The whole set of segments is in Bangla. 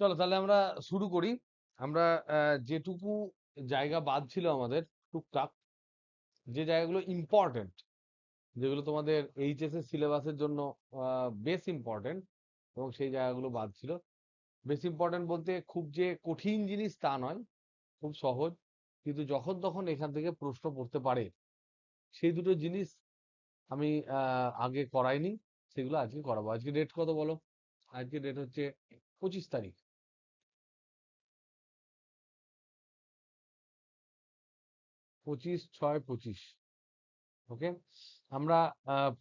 চলো তাহলে আমরা শুরু করি। আমরা যেটুকু জায়গা বাদ ছিল আমাদের, টুকটাক যে জায়গাগুলো ইম্পর্টেন্ট, যেগুলো তোমাদের এইচএস এর সিলেবাসের জন্য বেশ ইম্পর্টেন্ট, এবং সেই জায়গাগুলো বাদ ছিল। বেশ ইম্পর্টেন্ট বলতে খুব যে কঠিন জিনিস তা নয়, খুব সহজ, কিন্তু যখন তখন এখান থেকে প্রশ্ন পড়তে পারে, সেই দুটো জিনিস আমি আগে করাইনি, সেগুলো আজকে করাবো। আজকে ডেট কত বলো? আজকে ডেট হচ্ছে 25 তারিখ, 25/6/25। ওকে, আমরা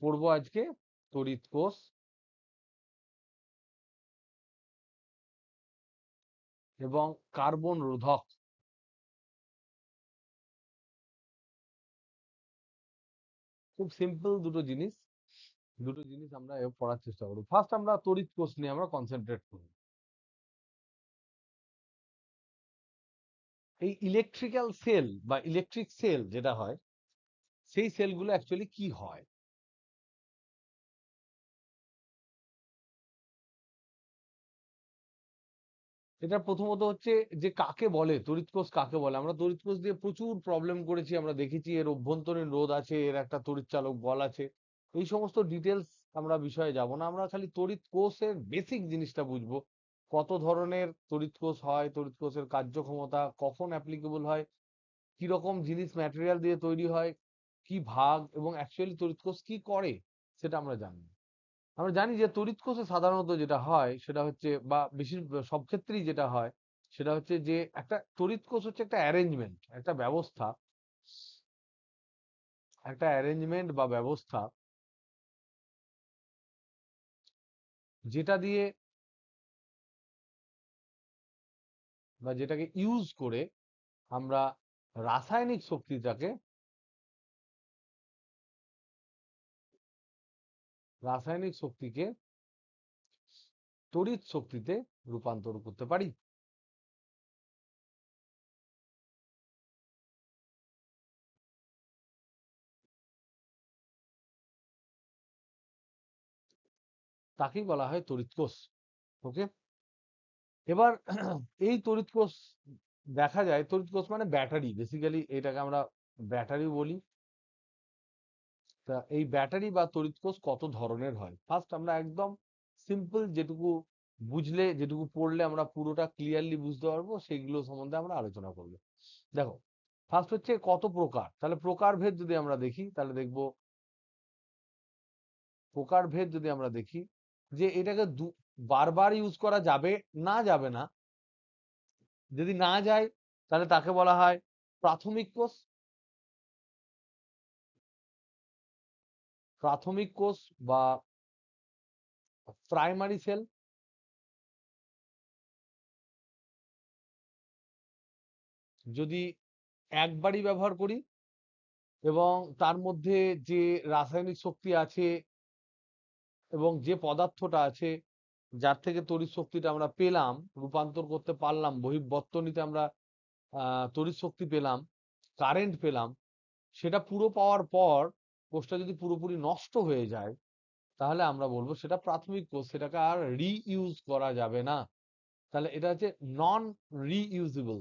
পড়বো আজকে তড়িৎ কোষ এবং কার্বন রোধক। খুব সিম্পল দুটো জিনিস আমরা পড়ার চেষ্টা করবো। ফার্স্ট আমরা তড়িৎ কোষ নিয়ে আমরা কনসেন্ট্রেট করব। এই ইলেকট্রিক্যাল সেল বা ইলেকট্রিক সেল যেটা হয়, সেই সেলগুলো অ্যাকচুয়ালি কি হয়। এটা প্রথমত হচ্ছে যে কাকে বলে তড়িৎ কোষ, কাকে বলে। আমরা তড়িৎ কোষ দিয়ে প্রচুর প্রবলেম করেছি, আমরা দেখেছি এর অভ্যন্তরীণ রোধ আছে, এর একটা তড়িৎচালক বল আছে। এই সমস্ত ডিটেলস আমরা বিষয়ে যাব না, আমরা খালি তড়িৎ কোষের বেসিক জিনিসটা বুঝবো। কত ধরনের তড়িৎ কোষ হয়, তড়িৎ কোষের কার্যক্ষমতা কখন অ্যাপ্লিকেবল হয়, কি রকম জিনিস ম্যাটেরিয়াল দিয়ে তৈরি হয়, কি ভাগ, এবং অ্যাকচুয়ালি তড়িৎ কোষ কি করে সেটা আমরা জানি। আমরা জানি যে তড়িৎ কোষে সাধারণত যেটা হয় সেটা হচ্ছে, বা বেশি সব ক্ষেত্রেই যেটা হয় সেটা হচ্ছে যে একটা তড়িৎ কোষ হচ্ছে একটা অ্যারেঞ্জমেন্ট, একটা ব্যবস্থা, বা ব্যবস্থা, যেটা দিয়ে বা যেটাকে ইউজ করে আমরা রাসায়নিক শক্তিটাকে রাসায়নিক শক্তিকে তড়িৎ শক্তিতে রূপান্তর করতে পারি। তাকেই বলা হয় তড়িৎ কোষ। ওকে, এবার এই তড়িৎ কোষ দেখা যায়, তড়িৎ কোষ মানে ব্যাটারি, বেসিক্যালি এটাকে আমরা ব্যাটারি বলি। তা এই ব্যাটারি বা তড়িৎ কোষ কত ধরনের হয়, ফার্স্ট আমরা একদম সিম্পল যেটুকু বুঝলে, যেটুকু পড়লে আমরা পুরোটা ক্লিয়ারলি বুঝতে পারবো, সেগুলো সম্বন্ধে আমরা আলোচনা করবো। দেখো, ফার্স্ট হচ্ছে কত প্রকার। তাহলে প্রকারভেদ যদি আমরা দেখি তাহলে দেখবো, প্রকারভেদ যদি আমরা দেখি যে এটাকে বারবার ইউজ করা যাবে না, যাবে না। যদি না যায় তাহলে তাকে বলা হয় প্রাথমিক কোষ। প্রাথমিক কোষ বা প্রাইমারি সেল। যদি একবারই ব্যবহার করি এবং তার মধ্যে যে রাসায়নিক শক্তি আছে এবং যে পদার্থটা আছে যার থেকে তড়িৎ শক্তিটা আমরা পেলাম, রূপান্তর করতে পারলাম, বহির্বর্তনীতে আমরা তড়িৎ শক্তি পেলাম, কারেন্ট পেলাম, সেটা পুরো পাওয়ার পর কোষটা যদি পুরোপুরি নষ্ট হয়ে যায় তাহলে আমরা বলবো সেটা প্রাথমিক কোষ, সেটাকে আর রিইউজ করা যাবে না। তাহলে এটা হচ্ছে নন রিইউজেবল,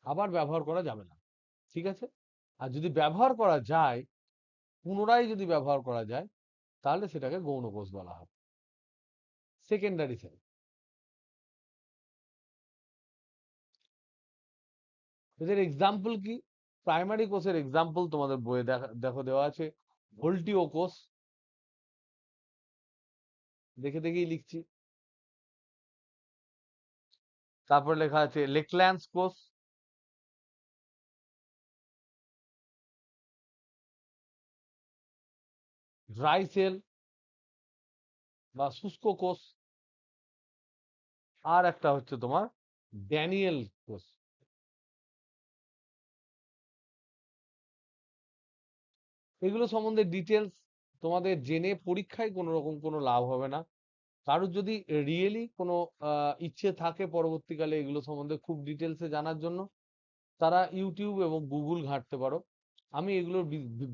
আবার ব্যবহার করা যাবে না। ঠিক আছে, আর যদি ব্যবহার করা যায়, পুনরায় যদি ব্যবহার করা যায়, তাহলে সেটাকে গৌণ কোষ বলা হয়, সেকেন্ডারি সেল। এদের এক্সাম্পল কি? প্রাইমারি কোষের এক্সাম্পল তোমাদের বইয়ে দেখো দেওয়া আছে, ভোল্টিও কোষ। দেখে দেখেই লিখছি। তারপর লেখা আছে লেকল্যান্স কোষ, ড্রাই সেল বা শুষ্ক কোষ, আর একটা হচ্ছে তোমার ড্যানিয়েল কোষ। এগুলো সম্বন্ধে ডিটেলস তোমাদের জেনে পরীক্ষায় কোনো রকম কোনো লাভ হবে না। কারোর যদি রিয়েলি কোনো ইচ্ছে থাকে পরবর্তীকালে এগুলো সম্বন্ধে খুব ডিটেলসে জানার জন্য, তারা ইউটিউব এবং গুগল ঘাঁটতে পারো। আমি এগুলোর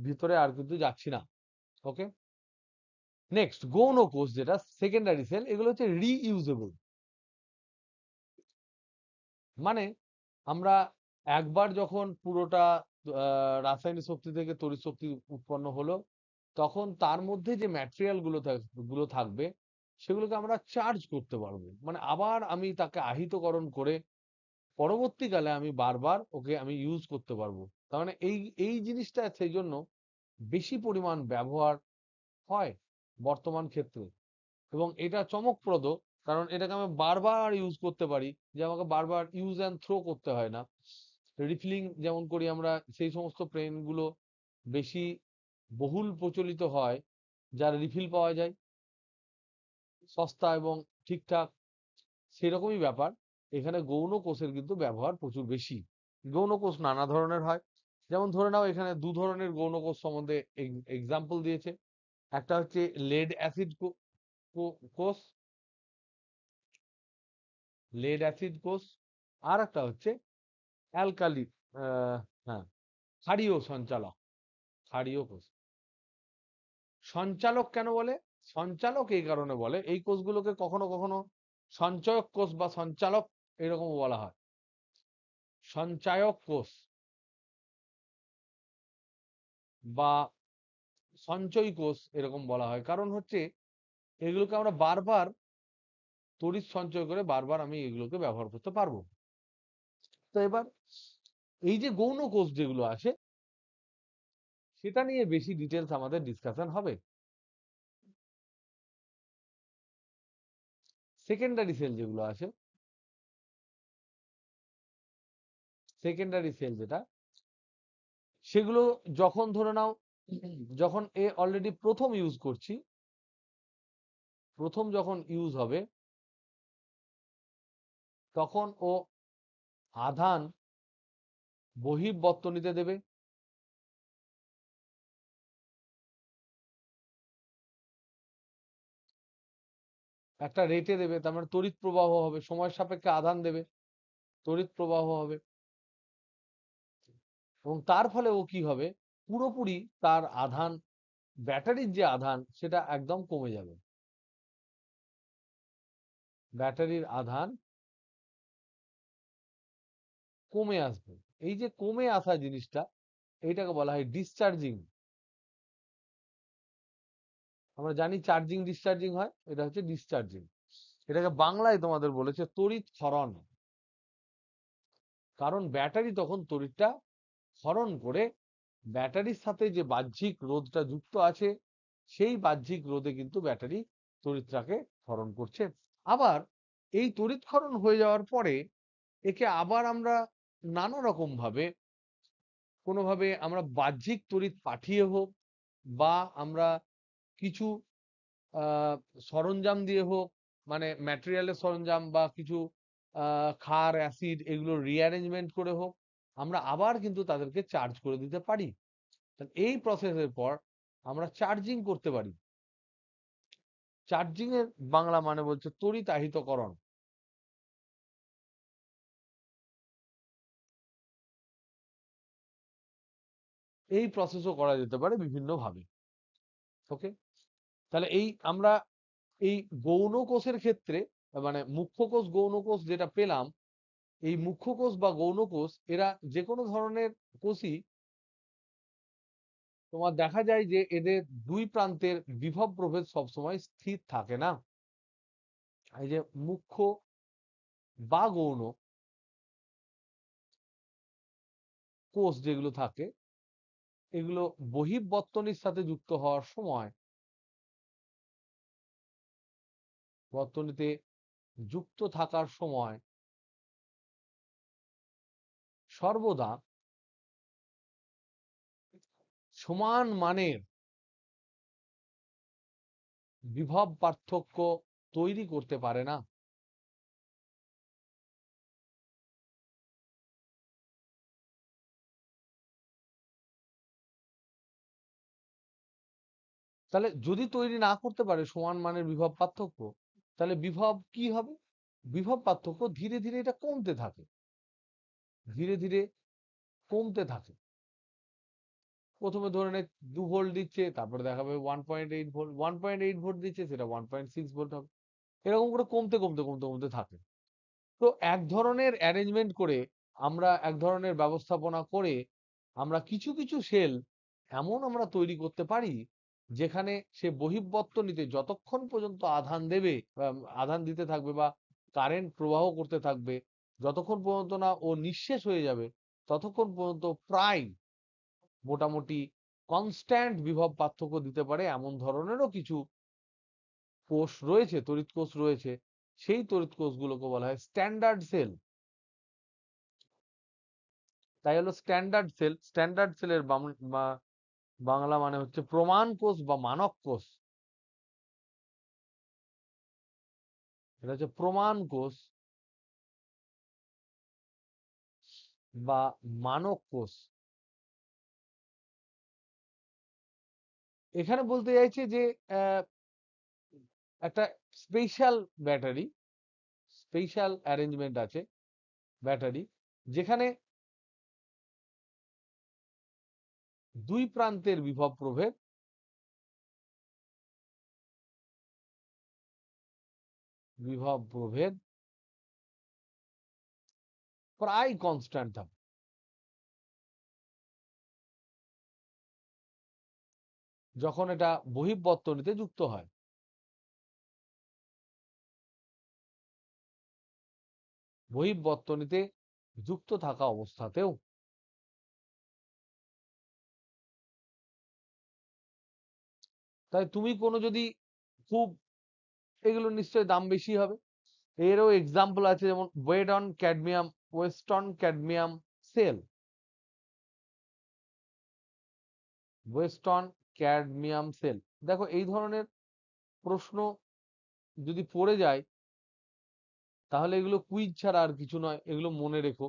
ভিতরে আর কিন্তু যাচ্ছি না। ওকে, নেক্সট, গৌণ কোষ যেটা সেকেন্ডারি সেল, এগুলো হচ্ছে রিইউজেবল। মানে আমরা একবার যখন পুরোটা রাসায়নিক শক্তি থেকে তড়িৎ শক্তি উৎপন্ন হলো, তখন তার মধ্যে যে ম্যাটেরিয়াল গুলো থাকবে সেগুলোকে আমরা চার্জ করতে পারবো। মানে আবার আমি তাকে আহিতকরণ করে পরবর্তীকালে আমি বারবার ওকে আমি ইউজ করতে পারবো। তার মানে এই এই জিনিসটা সেই জন্য বেশি পরিমাণ ব্যবহার হয় বর্তমান ক্ষেত্রে, এবং এটা চমকপ্রদ, কারণ এটাকে আমি বারবার ইউজ করতে পারি, যে আমাকে বারবার ইউজ অ্যান্ড থ্রো করতে হয় না। রিফিলিং যেমন করি আমরা, সেই সমস্ত পেন গুলো বেশি বহুল প্রচলিত হয়, যার রিফিল পাওয়া যায় সস্তা এবং ঠিকঠাক, সেরকমই ব্যাপার। এখানে গৌণ কোষের কিন্তু ব্যবহার প্রচুর বেশি। গৌণ কোষ নানা ধরনের হয়, যেমন ধরে নাও এখানে দু ধরনের গৌণ কোষ সম্বন্ধে এক্সাম্পল দিয়েছে। একটা হচ্ছে লেড অ্যাসিড কোষ, লেড অ্যাসিড কোষ, আর একটা হচ্ছে অ্যালকালি, হ্যাঁ, ক্ষারীয় সঞ্চালক, ক্ষারীয় কোষ। সঞ্চালক কেন বলে? সঞ্চালক এই কারণে বলে, এই কোষগুলোকে কখনো কখনো সঞ্চয়ক কোষ বা সঞ্চালক এরকম বলা হয়। সঞ্চায়ক কোষ বা সঞ্চয়ী কোষ এরকম বলা হয়, কারণ হচ্ছে এগুলোকে আমরা বারবার তড়িৎ সঞ্চয় করে বারবার আমি এগুলোকে ব্যবহার করতে পারবো। তো এবার এই যে গৌণ কোষ যেগুলো আছে, সেটা নিয়ে বেশি ডিটেলস আমাদের ডিসকাশন হবে। সেকেন্ডারি সেল যেগুলো আছে, সেকেন্ডারি সেল যেটা, সেগুলো যখন ধরে নাও, যখন এ অলরেডি প্রথম ইউজ করছি, প্রথম যখন ইউজ হবে, তখন ও আধান বহির্বর্তনীতে দেবে, একটা রেটে দেবে, তার মানে তড়িৎ প্রবাহ হবে, সময় সাপেক্ষে আধান দেবে, তড়িৎ প্রবাহ হবে, এবং তার ফলে ও কি হবে, পুরোপুরি তার আধান, ব্যাটারির যে আধান সেটা একদম কমে যাবে, ব্যাটারির আধান কমে আসবে। এই যে কমে আসা জিনিসটা, এইটাকে বলা হয় ডিসচার্জিং। আমরা জানি চার্জিং ডিসচার্জিং হয়, এটা হচ্ছে ডিসচার্জিং। এটাকে বাংলায় তোমাদের বলেছে তড়িৎ ক্ষরণ, কারণ ব্যাটারি তখন তড়িৎটা ক্ষরণ করে ব্যাটারির সাথে যে বাহ্যিক রোধটা যুক্ত আছে, সেই বাহ্যিক রোধে কিন্তু ব্যাটারি তড়িৎটাকে ক্ষরণ করছে। আবার এই তড়িৎ ক্ষরণ হয়ে যাওয়ার পরে একে আবার আমরা নানা রকম ভাবে, কোনোভাবে আমরা বাহ্যিক তড়িৎ পাঠিয়ে হোক, বা আমরা কিছু আহ সরঞ্জাম দিয়ে হোক, মানে ম্যাটেরিয়ালের সরঞ্জাম বা কিছু ক্ষার অ্যাসিড এগুলো রিঅ্যারেঞ্জমেন্ট করে হোক, আমরা আবার কিন্তু তাদেরকে চার্জ করে দিতে পারি। এই প্রসেসের পর আমরা চার্জিং করতে পারি। চার্জিং এর বাংলা মানে বলছে তড়িতাহিতকরণ। এই প্রসেসও করা যেতে পারে বিভিন্ন ভাবে। ওকে, তাহলে এই আমরা এই গৌণ কোষের ক্ষেত্রে, মানে মুখ্য কোষ গৌণ কোষ যেটা পেলাম, এই মুখ্য কোষ বা গৌণ কোষ এরা যে কোনো ধরনের কোষই, তোমার দেখা যায় যে এদের দুই প্রান্তের বিভব প্রভেদ সবসময় স্থির থাকে না। এই যে মুখ্য বা গৌণ কোষ যেগুলো থাকে, এগুলো বহির্বর্তনীর সাথে যুক্ত হওয়ার সময়, বর্তনীতে যুক্ত থাকার সময় সর্বদা সমান মানের বিভব পার্থক্য তৈরি করতে পারে না। তাহলে যদি তৈরি না করতে পারে সমান মানের বিভব পার্থক্য, তাহলে বিভব কি হবে? বিভব পার্থক্য ধীরে ধীরে এটা কমতে থাকে, ধীরে ধীরে কমতে থাকে। প্রথমে ধরে নে 2 ভোল্ট দিচ্ছে, তারপরে দেখাবে 1.8 ভোল্ট, 1.8 ভোল্ট দিচ্ছে, সেটা 1.6 ভোল্ট হবে। এরকম করে কমতে কমতে কমতে কমতে থাকে। তো এক ধরনের অ্যারেঞ্জমেন্ট করে, আমরা এক ধরনের ব্যবস্থাপনা করে, আমরা কিছু কিছু সেল এমন আমরা তৈরি করতে পারি, যেখানে সে বহিঃবর্তনীতে যতক্ষণ পর্যন্ত আধান দেবে, আধান দিতে থাকবে বা কারেন্ট প্রবাহ করতে থাকবে, যতক্ষণ পর্যন্ত না ও নিঃশেষ হয়ে যাবে, ততক্ষণ পর্যন্ত প্রায় মোটামুটি কনস্ট্যান্ট বিভব পার্থক্য দিতে পারে এমন ধরনেরও কিছু কোষ রয়েছে, তড়িৎ কোষ রয়েছে। সেই তড়িৎ কোষগুলোকে বলা হয় স্ট্যান্ডার্ড সেল। তাই হলো স্ট্যান্ডার্ড সেল। স্ট্যান্ডার্ড সেলের বাংলা মানে হচ্ছে প্রমাণ কোষ বা মানক কোষ। এটা হচ্ছে প্রমাণ কোষ বা মানক কোষ। এখানে বলতে চাইছে যে আহ, একটা স্পেশাল ব্যাটারি, স্পেশাল অ্যারেঞ্জমেন্ট আছে ব্যাটারি, যেখানে দুই প্রান্তের বিভব প্রভেদ প্রায় কনস্ট্যান্ট থাকে যখন এটা বহিঃবর্তনীতে যুক্ত হয়। বহিঃবর্তনীতে যুক্ত থাকা অবস্থাতেও। তাই তুমি কোনো যদি খুব, এগুলো নিশ্চয়ই দাম বেশি হবে, এরও এক্সাম্পল আছে, যেমন Weston cadmium cell. Weston cadmium cell, দেখো এই ধরনের প্রশ্ন যদি পড়ে যায়, তাহলে এগুলো কুইজ ছাড়া আর কিছু নয়, এগুলো মনে রেখো।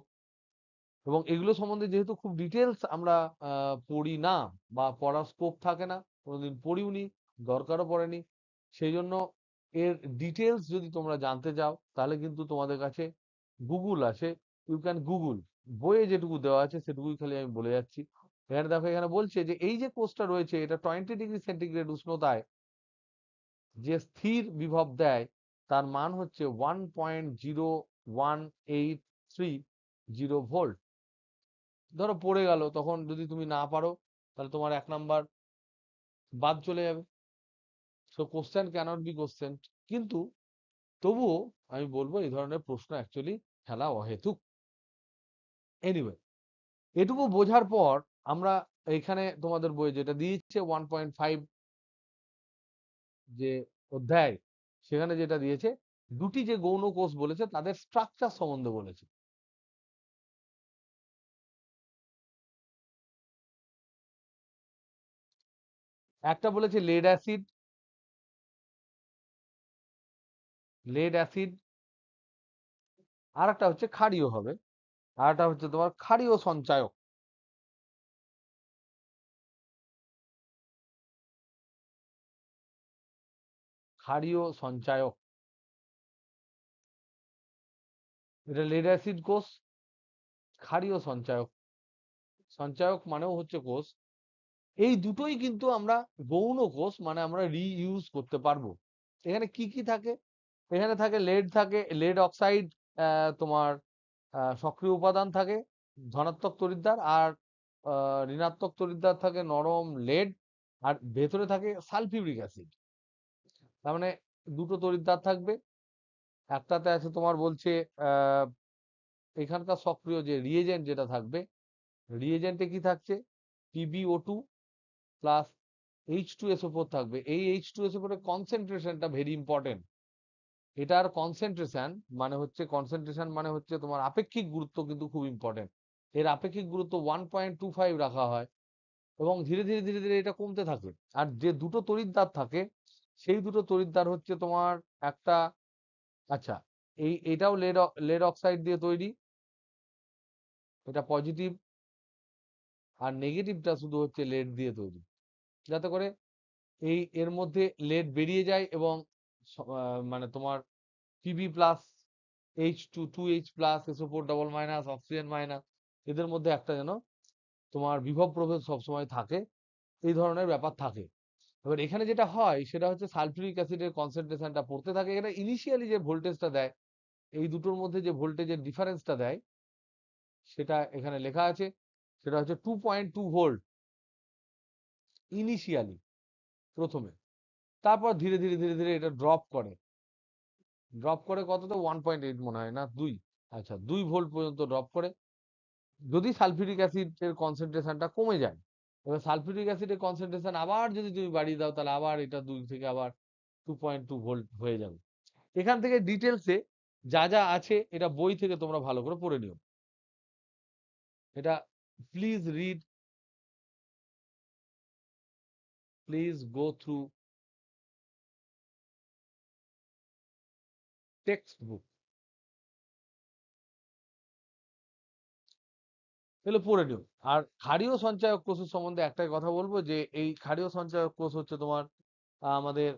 এবং এগুলো সম্বন্ধে যেহেতু খুব ডিটেলস আমরা পড়ি না, বা পড়ার স্কোপ থাকে না, কোনোদিন পড়িওনি, দরকারও পড়েনি, সেই জন্য এর ডিটেলস যদি তোমরা জানতে চাও, তাহলে কিন্তু তোমাদের কাছে গুগল আছে। ইউ ক্যান গুগল, বইয়ে যেটুকু দেওয়া আছে সেটুকুই খালি আমি বলে যাচ্ছি। এখানে দেখো, এখানে বলছে যে এই যে কোষটা রয়েছে, এটা 20 ডিগ্রি সেন্টিগ্রেড উষ্ণতায় যে স্থির বিভব দেয়, তার মান হচ্ছে 1.01830 ভোল্ট। ধরো পড়ে গেল, তখন যদি তুমি না পারো, তাহলে তোমার 1 নাম্বার বাদ চলে যাবে। So question cannot be question. কিন্তু তবুও আমি বলবো, এই ধরনের প্রশ্ন অ্যাকচুয়ালি খেলা অহেতুক। এনিওয়ে, এটুকু বোঝার পর আমরা এখানে তোমাদের বই যেটা দিয়েছে 1.5 যে অধ্যায়, সেখানে যেটা দিয়েছে, দুটি যে গৌণ কোষ বলেছে তাদের স্ট্রাকচার সম্বন্ধে বলেছে। একটা বলেছে লেড অ্যাসিড, আর একটা হচ্ছে ক্ষারীয় হবে, আর একটা হচ্ছে তোমার ক্ষারীয় সঞ্চায়ক। ক্ষারীয় সঞ্চায়ক, এটা লেড অ্যাসিড কোষ, ক্ষারীয় সঞ্চায়ক। সঞ্চায়ক মানেও হচ্ছে কোষ। এই দুটোই কিন্তু আমরা গৌণ কোষ, মানে আমরা রিইউজ করতে পারবো। এখানে কি কি থাকে? এখানে থাকে লেড, থাকে লেড অক্সাইড, তোমার সক্রিয় উপাদান থাকে, ধনাত্মক তড়িৎদ্বার, আর ঋণাত্মক তড়িৎদ্বার থাকে নরম লেড, আর ভেতরে থাকে সালফিউরিক অ্যাসিড। তার মানে দুটো তড়িৎদ্বার থাকবে। একটাতে আছে তোমার বলছে আহ এখানকার সক্রিয় যে রিএজেন্ট যেটা থাকবে, রিএজেন্টে কি থাকছে, PbO2 প্লাস H2SO4 থাকবে। এই H2SO4 এর কনসেন্ট্রেশনটা ভেরি ইম্পর্টেন্ট। এটার কনসেন্ট্রেশন মানে হচ্ছে তোমার আপেক্ষিক গুরুত্ব কিন্তু খুব ইম্পর্টেন্ট। এর আপেক্ষিক গুরুত্ব 1.25 রাখা হয়, এবং ধীরে ধীরে ধীরে ধীরে এটা কমতে থাকে। আর যে দুটো তড়িৎদ্বার থাকে, সেই দুটো তড়িৎদ্বার হচ্ছে তোমার একটা, আচ্ছা, এটাও লেড লেড অক্সাইড দিয়ে তৈরি, এটা পজিটিভ, আর নেগেটিভটা শুধু হচ্ছে লেড দিয়ে তৈরি, যাতে করে এর মধ্যে লেড বেরিয়ে যায়, এবং মানে তোমার Pb+, H2 2H+, SO4 double minus, oxygen minus, এদের মধ্যে একটা যেন তোমার বিভব প্রভেদ সবসময় থাকে, এই ধরনের ব্যাপার থাকে। এবার এখানে যেটা হয় সেটা হচ্ছে সালফিউরিক অ্যাসিডের কনসেন্ট্রেশনটা পড়তে থাকে। এটা ইনিশিয়ালি যে ভোল্টেজটা দেয়, এই দুটোর মধ্যে যে ভোল্টেজের ডিফারেন্সটা দেয় সেটা এখানে লেখা আছে, সেটা হচ্ছে 2.2 ভোল্ট ইনিশিয়ালি, প্রথমে। তারপর ধীরে ধীরে ধীরে ধীরে এটা ড্রপ করে কতটা 1.8 মনে হয়, না 2, আচ্ছা 2 ভোল্ট পর্যন্ত ড্রপ করে, যদি সালফিউরিক অ্যাসিডের কনসেন্ট্রেশনটা কমে যায়। এবার সালফিউরিক অ্যাসিডের কনসেন্ট্রেশন আবার যদি তুমি বাড়িয়ে দাও, তাহলে আবার এটা 2 থেকে আবার 2.2 ভোল্ট হয়ে যাবে। এখান থেকে ডিটেলসে যা যা আছে এটা বই থেকে তোমরা ভালো করে পড়ে নিও। এটা please read, please go through text book, এগুলো পড়ে নিও। আর ক্ষারীয় সঞ্চয়ক কোষের সম্বন্ধে একটাই কথা বলবো, যে এই ক্ষারীয় সঞ্চয়ক কোষ হচ্ছে তোমার আমাদের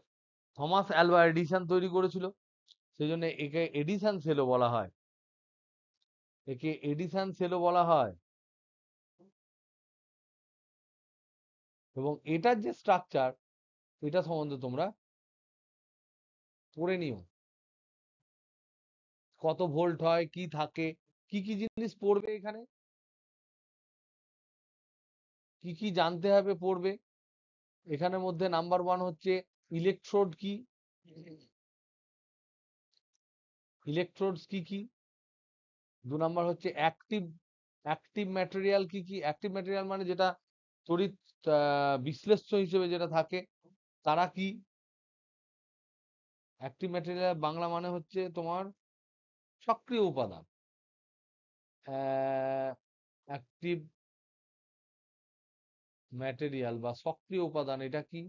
থমাস অ্যালভা এডিসন তৈরি করেছিল, সেই জন্য একে এডিসন সেলও বলা হয়, একে এডিসন সেলও বলা হয়। এবং এটার যে স্ট্রাকচার, এটা সম্বন্ধে তোমরা পড়ে নিও, কত ভোল্ট হয়, কি থাকে, কি কি জিনিস পড়বে এখানে, কি কি জানতে হবে পড়বে। এখানের মধ্যে নাম্বার 1 হচ্ছে ইলেকট্রোড কি, ইলেকট্রোডস কি কি। 2 নাম্বার হচ্ছে অ্যাক্টিভ ম্যাটেরিয়াল কি কি। অ্যাক্টিভ ম্যাটেরিয়াল মানে যেটা তড়িৎ বিশ্লেষ্য হিসেবে যেটা থাকে, তারা কি। অ্যাক্টিভ ম্যাটেরিয়াল বাংলা মানে হচ্ছে তোমার সক্রিয় উপাদান। অ্যাক্টিভ ম্যাটেরিয়াল বা সক্রিয় উপাদান, এটা কি,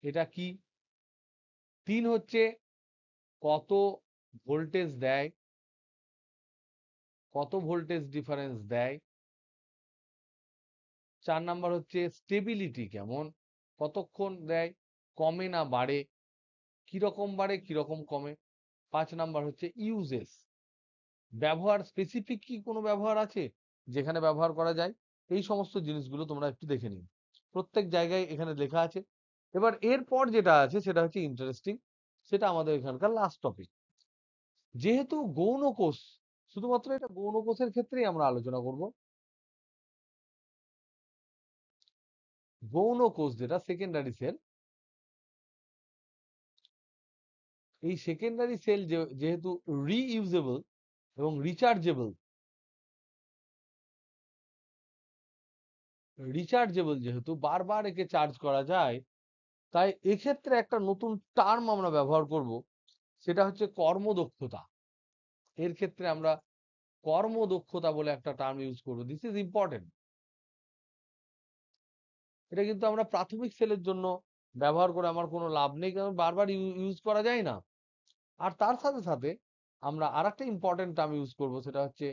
এটা কি। 3 হচ্ছে কত ভোল্টেজ দেয়, কত ভোল্টেজ ডিফারেন্স দেয়। 4 নাম্বার হচ্ছে স্টেবিলিটি কেমন, কতক্ষণ দেয়, কমে না বাড়ে, কিরকম বাড়ে কিরকম কমে। 5 নাম্বার হচ্ছে ইউজেস, ব্যবহার, স্পেসিফিক কি কোনো ব্যবহার আছে যেখানে ব্যবহার করা যায়। এই সমস্ত জিনিসগুলো তোমরা একটু দেখে নিও, প্রত্যেক জায়গায় এখানে লেখা আছে। এবার এরপর যেটা আছে সেটা হচ্ছে ইন্টারেস্টিং, সেটা আমাদের এখানকার লাস্ট টপিক। যেহেতু গৌণ কোষ, শুধুমাত্র এটা গৌণ কোষের ক্ষেত্রেই আমরা আলোচনা করব। গৌণ কোষ যেটা সেকেন্ডারি সেল, এই সেকেন্ডারি সেল যেহেতু রিইউজেবল এবং রিচার্জেবল, যেহেতু বারবার একে চার্জ করা যায়, তাই এক্ষেত্রে একটা নতুন টার্ম আমরা ব্যবহার করব, সেটা হচ্ছে কর্মদক্ষতা। এর ক্ষেত্রে আমরা কর্মদক্ষতা বলে একটা টার্ম ইউজ করব। This is important. এটা কিন্তু আমরা প্রাথমিক সেলের জন্য ব্যবহার করে আমার কোনো লাভ নেই, কারণ বারবার ইউজ করা যায় না। আর তার সাথে সাথে আমরা আরেকটা ইম্পর্টেন্ট টার্ম ইউজ করব, সেটা হচ্ছে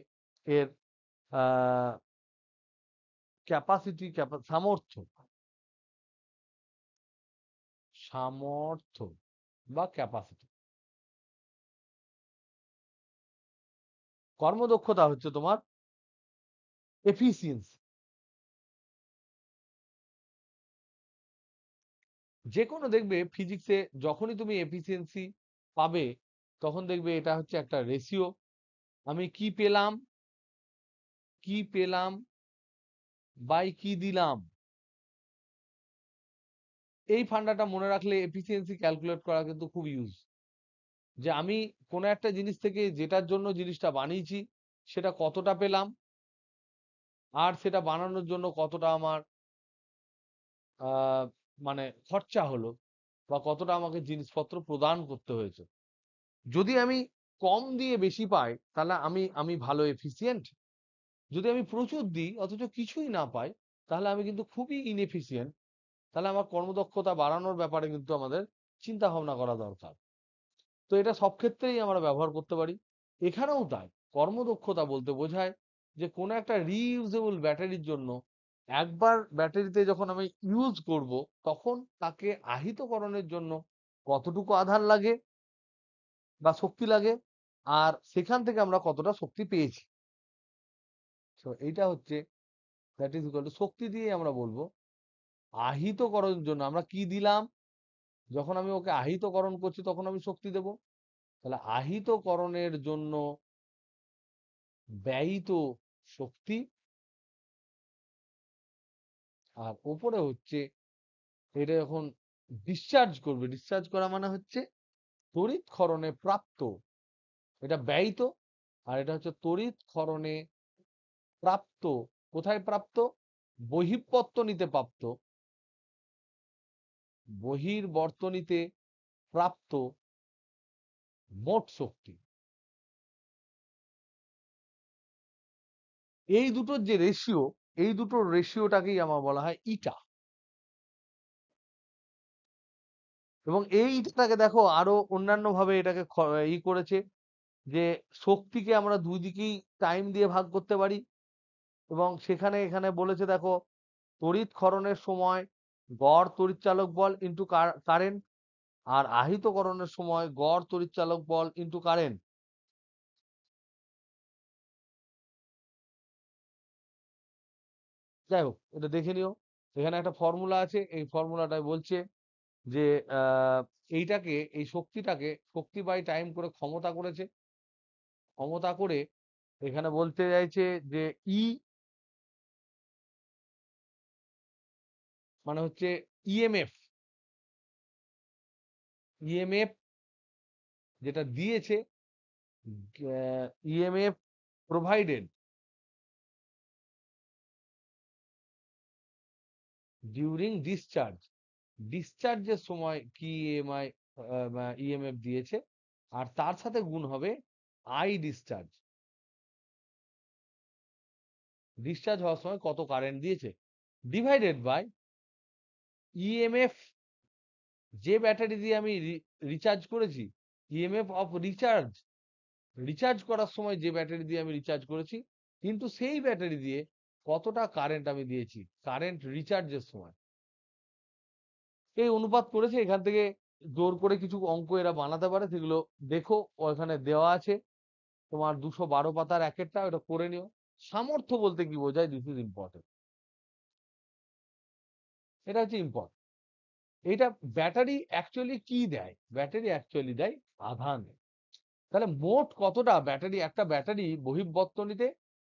এর ক্যাপাসিটি, সামর্থ্য, সামর্থ্য বা ক্যাপাসিটি। কর্মদক্ষতা হচ্ছে তোমার এফিসিয়েন্সি। যে কোনো দেখবে ফিজিক্সে যখনই তুমি এফিসিয়েন্সি পাবে, তখন দেখবে এটা হচ্ছে একটা রেশিও। আমি কি পেলাম বাই কি দিলাম, এই ফান্ডাটা মনে রাখলে এফিসিয়েন্সি ক্যালকুলেট করা কিন্তু খুব ইউজ। যে আমি কোনো একটা জিনিস থেকে যেটার জন্য জিনিসটা বানিয়েছি সেটা কতটা পেলাম, আর সেটা বানানোর জন্য কতটা আমার আহ মানে খরচা হলো, বা কতটা আমাকে জিনিসপত্র প্রদান করতে হয়েছে। যদি আমি কম দিয়ে বেশি পাই, তাহলে আমি ভালো এফিসিয়েন্ট। যদি আমি প্রচুর দিই অথচ কিছুই না পাই, তাহলে আমি কিন্তু খুবই ইনএফিসিয়েন্ট। তাহলে আমার কর্মদক্ষতা বাড়ানোর ব্যাপারে কিন্তু আমাদের চিন্তা ভাবনা করা দরকার। তো এটা সব ক্ষেত্রেই আমরা ব্যবহার করতে পারি, এখানেও তাই। কর্মদক্ষতা বলতে বোঝায় যে কোনো একটা রিইউজেবল ব্যাটারির জন্য একবার ব্যাটারিতে যখন আমি ইউজ করব, তখন তাকে আহিতকরণের জন্য কতটুকু আধার লাগে বা শক্তি লাগে, আর সেখান থেকে আমরা কতটা শক্তি পেয়েছি। তো এইটা হচ্ছে দ্যাট ইজ ইকুয়াল টু শক্তি দিয়ে আমরা বলবো আহিতকরণের জন্য আমরা কি দিলাম, যখন আমি ওকে আহিতকরণ করছি তখন আমি শক্তি দেব, তাহলে আহিতকরণের জন্য ব্যয়িত শক্তি, আর ওপরে হচ্ছে এটা যখন ডিসচার্জ করবে, ডিসচার্জ করা মানে হচ্ছে তড়িৎ ক্ষরণে প্রাপ্ত, এটা ব্যয়িত, আর এটা হচ্ছে তড়িৎ ক্ষরণে প্রাপ্ত, কোথায় প্রাপ্ত, বহিঃপত্তনীতে প্রাপ্ত, বহির্বর্তনীতে প্রাপ্ত মোট শক্তি। এই দুটোর যে রেশিও, এই দুটোর রেশিওটাকেই আমার বলা হয় ইটা। এবং এইটাকে দেখো আরো অন্যান্য ভাবে এটাকে করেছে যে শক্তিকে আমরা দুই দিকেই টাইম দিয়ে ভাগ করতে পারি, এবং সেখানে এখানে বলেছে দেখো তড়িৎ ক্ষরণের সময় গড় তড়িৎচালক বল ইন্টু কারেন্ট, আর আহিতকরণের সময় গড় তড়িৎচালক বল ইন্টু কারেন্ট। যাই হোক এটা দেখে নিও, এখানে একটা ফর্মুলা আছে, এই ফর্মুলাটাই বলছে যে এইটাকে, এই শক্তিটাকে শক্তি বাই টাইম করে ক্ষমতা করেছে, ক্ষমতা করে এখানে বলতে চাইছে যে ই মানে হচ্ছে ইএমএফ, ইএমএফ যেটা দিয়েছে, ইএমএফ প্রোভাইডেড ডিউরিং ডিসচার্জ, ডিসচার্জের সময় কি ইএমআই ইএমএফ দিয়েছে, আর তার সাথে গুণ হবে আই ডিসচার্জ, ডিসচার্জ হওয়ার সময় কত কারেন্ট দিয়েছে, ডিভাইডেড বাই ইএমএফ যে ব্যাটারি দিয়ে আমি রিচার্জ করেছি, ইএমএফ অফ রিচার্জ, রিচার্জ করার সময় যে ব্যাটারি দিয়ে আমি রিচার্জ করেছি, কিন্তু সেই ব্যাটারি দিয়ে কতটা কারেন্ট আমি দিয়েছি কারেন্ট রিচার্জের সময়। এই অনুপাত করেছে, এখান থেকে জোর করে কিছু অঙ্ক এরা বানাতে পারে, সেগুলো দেখো ওখানে দেওয়া আছে তোমার 212 পাতার একেরটা, ওটা করে নিও। সামর্থ্য বলতে কি বোঝায়, দিস ইজ ইম্পর্টেন্ট, এটা হচ্ছে ইম্পর্টেন্ট। এটা ব্যাটারি অ্যাকচুয়ালি কি দেয়, ব্যাটারি অ্যাকচুয়ালি দেয় আধান। তাহলে মোট কতটা ব্যাটারি, একটা ব্যাটারি বহিঃবর্তনীতে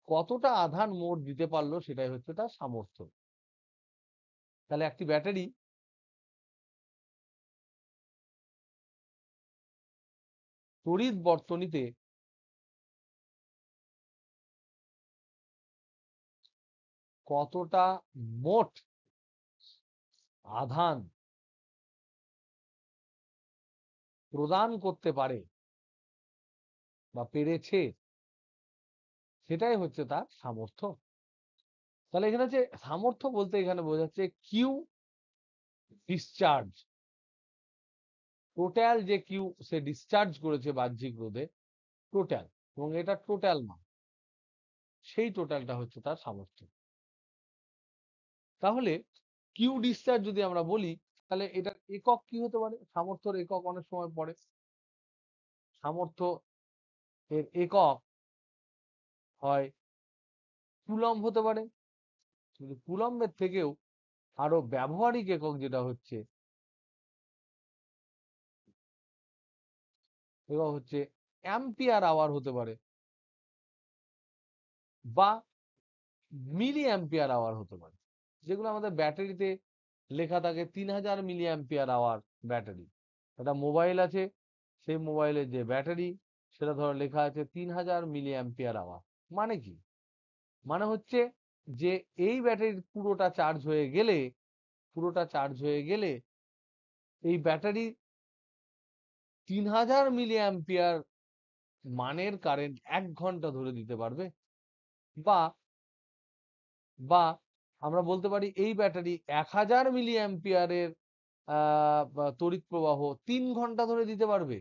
কতটা আধান মোট দিতে পারলো, সেটাই হচ্ছে তার সামর্থ্য। তাহলে একটি ব্যাটারি তড়িৎ বর্তনীতে কতটা মোট আধান প্রদান করতে পারে বা পেরেছে, সেটাই হচ্ছে তার সামর্থ্য। তাহলে এখানে হচ্ছে সামর্থ্য বলতে এখানে বোঝাচ্ছে কিউ ডিসচার্জ, টোটাল যে কিউ সে ডিসচার্জ করেছে বাহ্যিক রোধে, টোটাল, এবং এটা টোটাল মান, সেই টোটালটা হচ্ছে তার সামর্থ্য। তাহলে কিউ ডিসচার্জ যদি আমরা বলি, তাহলে এটার একক কি হতে পারে, সামর্থ্যের একক অনেক সময় পড়ে, সামর্থ্য এর একক হয় কুলম্ব হতে পারে, কিন্তু কুলম্বের থেকেও আরো ব্যবহারিক একক যেটা হচ্ছে, একক হচ্ছে অ্যাম্পিয়ার আওয়ার হতে পারে, বা মিলি অ্যাম্পিয়ার আওয়ার হতে পারে, যেগুলো আমাদের ব্যাটারিতে লেখা থাকে 3000 মিলি অ্যাম্পিয়ার আওয়ার ব্যাটারি। একটা মোবাইল আছে, সেই মোবাইলের যে ব্যাটারি, সেটা ধরো লেখা আছে 3000 মিলি অ্যাম্পিয়ার আওয়ার। মানে কি, মানে হচ্ছে যে এই ব্যাটারি পুরোটা চার্জ হয়ে গেলে, পুরোটা চার্জ হয়ে গেলে এই ব্যাটারি 3000 মিলি অ্যাম্পিয়ার মানের কারেন্ট 1 ঘন্টা ধরে দিতে পারবে। বা বা আমরা বলতে পারি এই ব্যাটারি 1000 মিলি অ্যাম্পিয়ারের তড়িৎ প্রবাহ 3 ঘন্টা ধরে দিতে পারবে।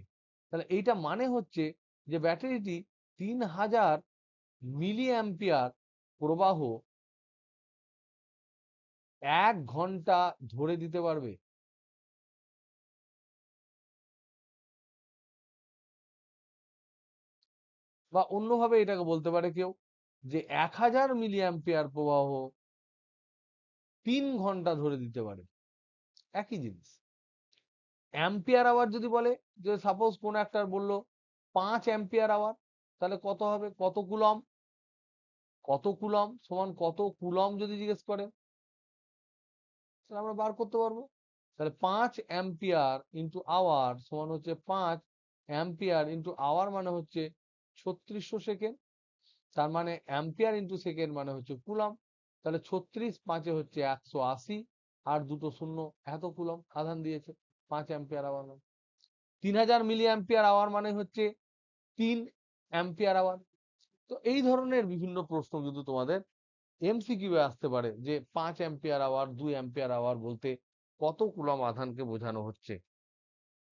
তাহলে এইটা মানে হচ্ছে যে ব্যাটারিটি 3000 মিলি অ্যাম্পিয়ার প্রবাহ 1 ঘন্টা ধরে দিতে পারবে। বা অন্যভাবে এটাকে বলতে পারে কেউ যে 1000 মিলি অ্যাম্পিয়ার প্রবাহ 3 ঘন্টা ধরে দিতে পারে। একই জিনিস। অ্যাম্পিয়ার আওয়ার যদি বলে, যে সাপোজ কোন একটা বললো 5 অ্যাম্পিয়ার আওয়ার, তাহলে কত হবে, কত কুলম, কত কুলম সমান কত কুলম যদি জিজ্ঞেস করে, তাহলে আমরা বার করতে পারবো। তাহলে 5 অ্যাম্পিয়ার ইন্টু আওয়ার সমান হচ্ছে 5 অ্যাম্পিয়ার ইন্টু আওয়ার মানে হচ্ছে 3600 সেকেন্ড। তার মানে অ্যাম্পিয়ার ইন্টু সেকেন্ড মানে হচ্ছে কুলম। তাহলে 36 5 হচ্ছে 180, আর দুটো শূন্য, এত কুলম আধান দিয়েছে 5 ampere hour. 3000 milliampere hour মানে হচ্ছে 3 অ্যাম্পিয়ার আওয়ার। তো এই ধরনের বিভিন্ন প্রশ্ন কিন্তু তোমাদের এমসিকিউ এ আসতে পারে, যে 5 অ্যাম্পিয়ার আওয়ার 2 অ্যাম্পিয়ার আওয়ার বলতে কত কুলম আধানকে বোঝানো হচ্ছে।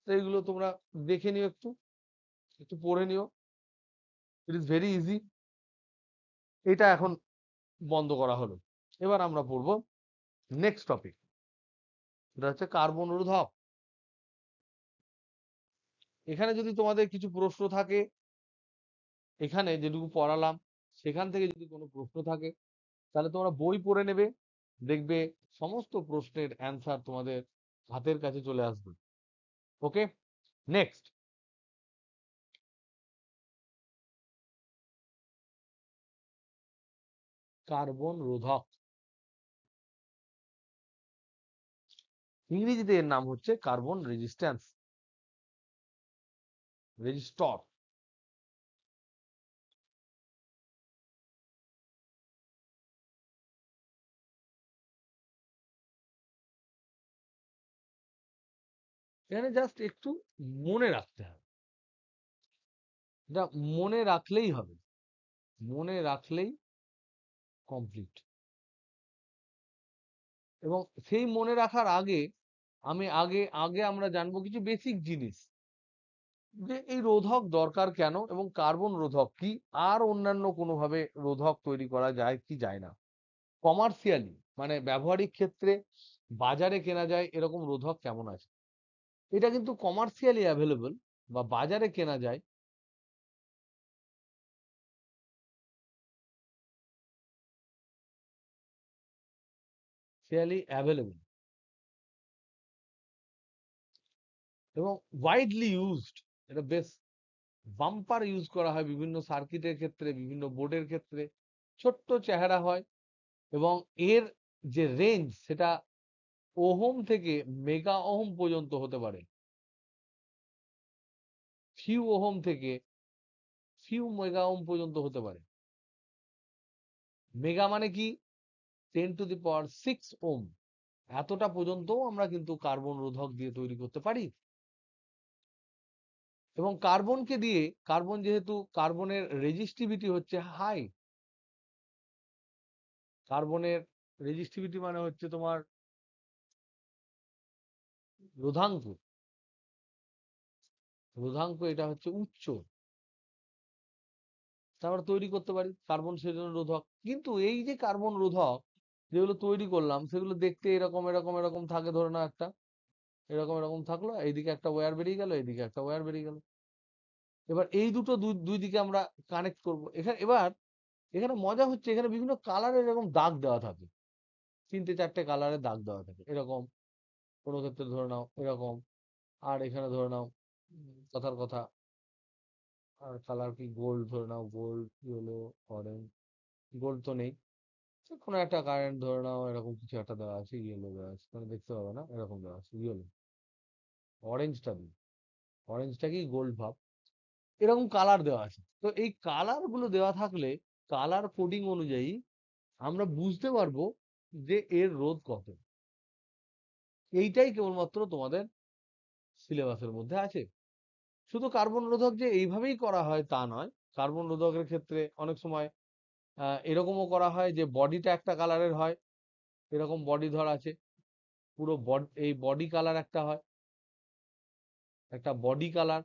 তো এইগুলো তোমরা দেখে নিও, একটু একটু পড়ে নিও। It is very easy. এটা এখন বন্ধ করা হলো। এবার আমরা পড়বো নেক্সট টপিক, এটা হচ্ছে কার্বন রোধক। এখানে যদি তোমাদের কিছু প্রশ্ন থাকে, এখানে যেটুকু পড়ালাম সেখান থেকে যদি কোনো প্রশ্ন থাকে, তাহলে তোমরা বই পড়ে নেবে, দেখবে সমস্ত প্রশ্নের অ্যান্সার তোমাদের হাতের কাছে চলে আসবে। ওকে, নেক্সট, কার্বন রোধক। ইংরেজিতে এর নাম হচ্ছে কার্বন রেজিস্ট্যান্স, রেজিস্টর। এখানে জাস্ট একটু মনে রাখতে হবে, এটা মনে রাখলেই হবে, মনে রাখলেই কমপ্লিট। এবং সেই মনে রাখার আগে আমি আগে আগে আমরা জানবো কিছু বেসিক জিনিস, যে এই রোধক দরকার কেন, এবং কার্বন রোধক কি, আর অন্যান্য কোনোভাবে রোধক তৈরি করা যায় কি যায় না। কমার্শিয়ালি মানে ব্যবহারিক ক্ষেত্রে বাজারে কেনা যায় এরকম রোধক কেমন আছে, এটা কিন্তু কমার্শিয়ালি অ্যাভেলেবল, বা বাজারে কেনা যায়, ফেয়ারলি অ্যাভেলেবল এবং ওয়াইডলি ইউজড। এটা বেশ বাম্পার ইউজ করা হয় বিভিন্ন সার্কিটের ক্ষেত্রে, বিভিন্ন বোর্ডের ক্ষেত্রে। ছোট্ট চেহারা হয়, এবং এর যে রেঞ্জ সেটা ওহম থেকে মেগা ওহম পর্যন্ত হতে পারে। ফিউ ওহম থেকে ফিউ মেগা ওহম পর্যন্ত হতে পারে। মেগা মানে কি, 10⁶ ওহম, এতটা পর্যন্ত আমরা কিন্তু কার্বন রোধক দিয়ে তৈরি করতে পারি। এবং কার্বনকে দিয়ে, কার্বন যেহেতু কার্বনের রেজিস্টিভিটি হচ্ছে হাই, কার্বনের রেজিস্টিভিটি মানে হচ্ছে তোমার রোধাঙ্ক, রোধাঙ্ক এটা হচ্ছে উচ্চ, তারপর তৈরি করতে পারি কার্বন সেজন্য রোধক। কিন্তু এই যে কার্বন রোধক যেগুলো তৈরি করলাম, সেগুলো দেখতে এরকম এরকম এরকম থাকে, ধরে নাও একটা এরকম এরকম থাকলো, এইদিকে একটা ওয়্যার বেরিয়ে গেল, এইদিকে একটা ওয়্যার বেরিয়ে গেল। এবার এই দুটো দুই দিকে আমরা কানেক্ট করব। এখানে এবার এখানে মজা হচ্ছে, এখানে বিভিন্ন কালারের এরকম দাগ দেওয়া থাকে, 3টে 4টে কালারের দাগ দেওয়া থাকে এরকম। কোনো ক্ষেত্রে ধরে নাও এরকম, আর এখানে ধরে নাও কথার কথা, আর কালার কি গোল্ড, ধরে নাও গোল্ড, ইয়েলো, অরেঞ্জ, গোল্ড তো নেই, কোনো একটা কারেন্ট ধরে নাও এরকম কিছু একটা দেওয়া আছে, ইয়েলো দেওয়া আছে, মানে দেখতে পাবে না, এরকম দেওয়া আছে ইয়েলো, অরেঞ্জটা দিই, অরেঞ্জটাকেই গোল্ড ভাব, এরকম কালার দেওয়া আছে। তো এই কালার গুলো দেওয়া থাকলে কালার কোডিং অনুযায়ী আমরা বুঝতে পারবো যে এর রোধ কত। এইটাই কেবলমাত্র তোমাদের সিলেবাসের মধ্যে আছে। শুধু কার্বন রোধক যে এইভাবেই করা হয় তা নয়, কার্বন রোধকের ক্ষেত্রে অনেক সময় এরকমও করা হয় যে বডিটা একটা কালারের হয়, এরকম বডি ধর আছে, পুরো বডি, এই বডি কালার একটা হয়, একটা বডি কালার,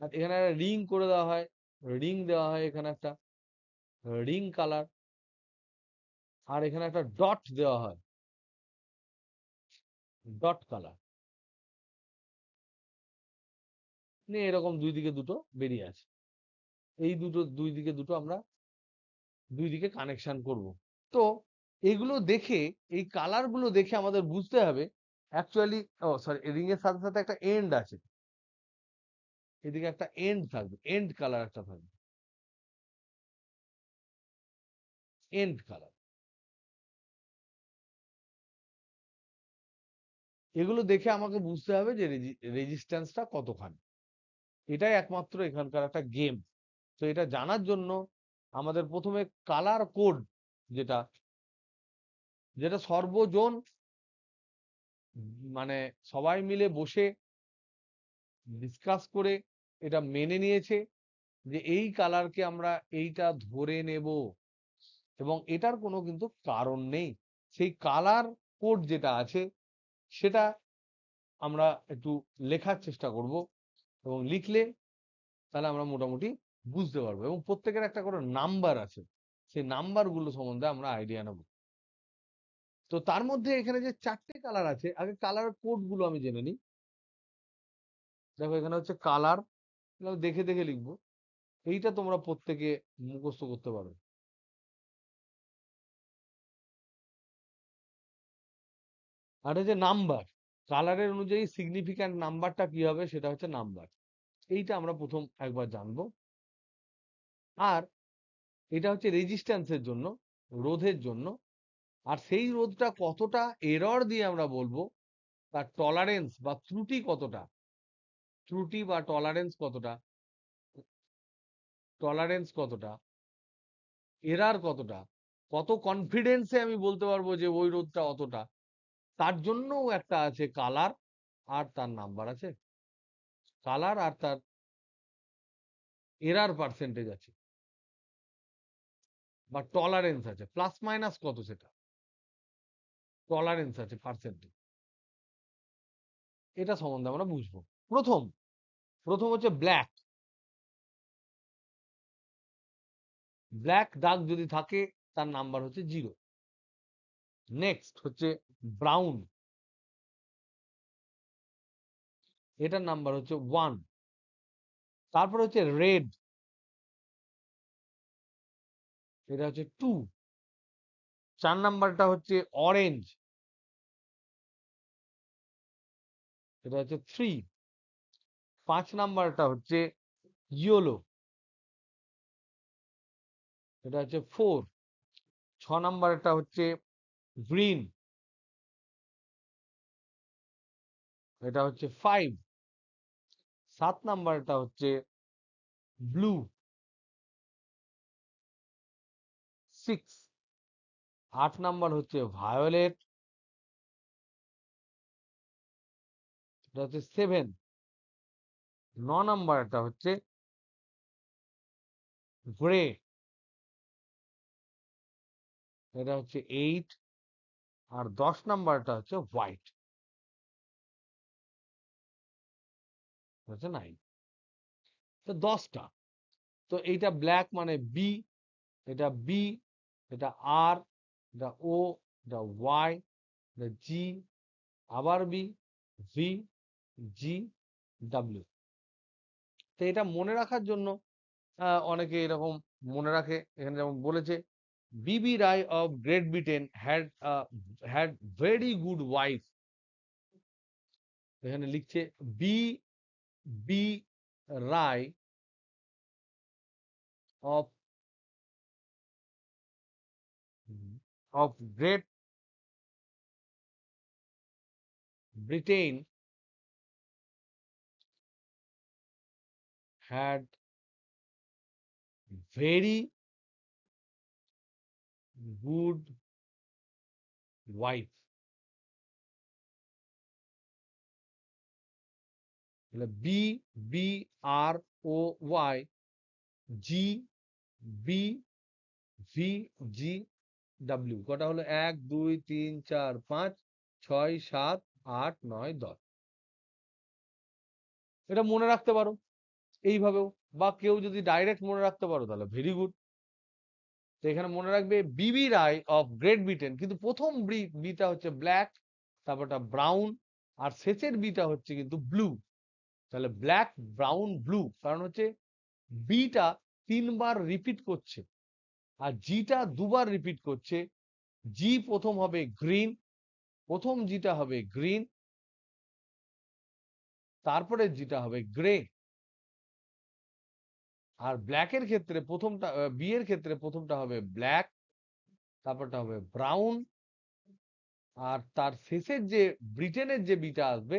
আর এখানে একটা রিং করে দেওয়া হয়, রিং দেওয়া হয় এখানে একটা রিং কালার, আর এখানে একটা ডট দেওয়া হয়, ডট কালার নিয়ে এরকম দুই দিকে দুটো বেরিয়ে আছে। এই দুই দিকে দুটো আমরা দুই দিকে কানেকশন করব। তো এগুলো দেখে, এই কালার গুলো দেখে আমাদের বুঝতে হবে অ্যাকচুয়ালি, ও সরি, রিং এর সাথে সাথে একটা এন্ড আছে, এদিকে একটা এন্ড থাকবে, এন্ড কালার একটা থাকবে, এন্ড কালার। এগুলো দেখে আমাকে বুঝতে হবে যে রেজিস্ট্যান্সটা কতখানি। এটাই একমাত্র এখানকার একটা গেম। তো এটা জানার জন্য আমাদের প্রথমে কালার কোড, যেটা যেটা সর্বজন মানে সবাই মিলে বসে ডিসকাস করে এটা মেনে নিয়েছে যে এই কালারকে আমরা এইটা ধরে নেব, এবং এটার কোনো কিন্তু কারণ নেই। সেই কালার কোড যেটা আছে সেটা আমরা একটু লেখার চেষ্টা করব, এবং লিখলে তাহলে আমরা মোটামুটি বুঝতে পারবো। এবং প্রত্যেকের একটা করে নাম্বার আছে, সেই নাম্বার গুলো সম্বন্ধে আমরা আইডিয়া নেব। তো তার মধ্যে এখানে যে চারটে কালার আছে, আগে কালার কোড গুলো আমি জেনে নিই। দেখো এখানে হচ্ছে কালার, দেখে দেখে লিখবো, এইটা তোমরা প্রত্যেকে মুখস্থ করতে পারো। আর এই যে নাম্বার, কালারের অনুযায়ী সিগনিফিক্যান্ট নাম্বারটা কি হবে সেটা হচ্ছে নাম্বার। এইটা আমরা প্রথম একবার জানবো। আর এটা হচ্ছে রেজিস্ট্যান্সের জন্য, রোধের জন্য। আর সেই রোধটা কতটা এরর দিয়ে আমরা বলবো, তার টলারেন্স বা ত্রুটি কতটা, ত্রুটি বা টলারেন্স কতটা, টলারেন্স কতটা, এরার কতটা, কত কনফিডেন্সে আমি বলতে পারবো যে ওই রোধটা অতটা, তার জন্যও একটা আছে কালার, আর তার নাম্বার আছে। কালার আর তার এরার পার্সেন্টেজ আছে, বা টলারেন্স আছে, প্লাস মাইনাস কত সেটা টলারেন্স আছে পার্সেন্টেজ। এটা সম্বন্ধে আমরা বুঝবো। প্রথম প্রথম হচ্ছে ব্ল্যাক, ব্ল্যাক দাগ যদি থাকে তার নাম্বার হচ্ছে 0। নেক্সট হচ্ছে ব্রাউন, এটার নাম্বার হচ্ছে 1। তারপর হচ্ছে রেড, এটা হচ্ছে 2। 4 নাম্বারটা হচ্ছে অরেঞ্জ, এটা হচ্ছে 3। 5 নাম্বারটা হচ্ছে ইয়েলো, এটা হচ্ছে 4। 6 নাম্বারটা হচ্ছে গ্রিন, এটা হচ্ছে 5। 7 নাম্বারটা হচ্ছে ব্লু, 6। 8 নাম্বার হচ্ছে ভায়োলেট, এটা হচ্ছে 7। 9 নাম্বারটা হচ্ছে গ্রে, এটা হচ্ছে 8। আর 10 নাম্বারটা হচ্ছে হোয়াইট, হচ্ছে 9। তো 10টা। তো এইটা ব্ল্যাক মানে বি, এটা বি, এটা আর, এটা ও, এটা ওয়াই, এটা জি, আবার বি, ভি, জি, ডাব্লিউ। তো এটা মনে রাখার জন্য অনেকে এরকম মনে রাখে। এখানে যেমন বলেছে, B Roy of Great Britain had very good wife. এখানে লিখছে B B Roy of of Great Britain had very good wife. B B R O Y G B V G W. কটা হলো? 1 2 3 4 5 6 7 8 9 10। এটা মনে রাখতে পারো এইভাবেও, বা কেউ যদি ডাইরেক্ট মনে রাখতে পারো তাহলে ভেরি গুড। তো এখানে মনে রাখবে বিবি রায় অফ গ্রেট ব্রিটেন, কিন্তু প্রথম বিটা হচ্ছে ব্ল্যাক, তারপরটা ব্রাউন, আর শেষের বিটা হচ্ছে কিন্তু ব্লু। তাহলে ব্ল্যাক ব্রাউন ব্লু, কারণ হচ্ছে বিটা 3বার রিপিট করছে আর জিটা 2বার রিপিট করছে, জি প্রথম হবে গ্রিন, প্রথম জিটা হবে গ্রিন, তারপরে জিটা হবে গ্রে। আর ব্ল্যাকের ক্ষেত্রে প্রথমটা, বি এর ক্ষেত্রে প্রথমটা হবে ব্ল্যাক, তারপরটা হবে ব্রাউন, আর তার শেষের যে ব্রিটেনের যে বিটা আসবে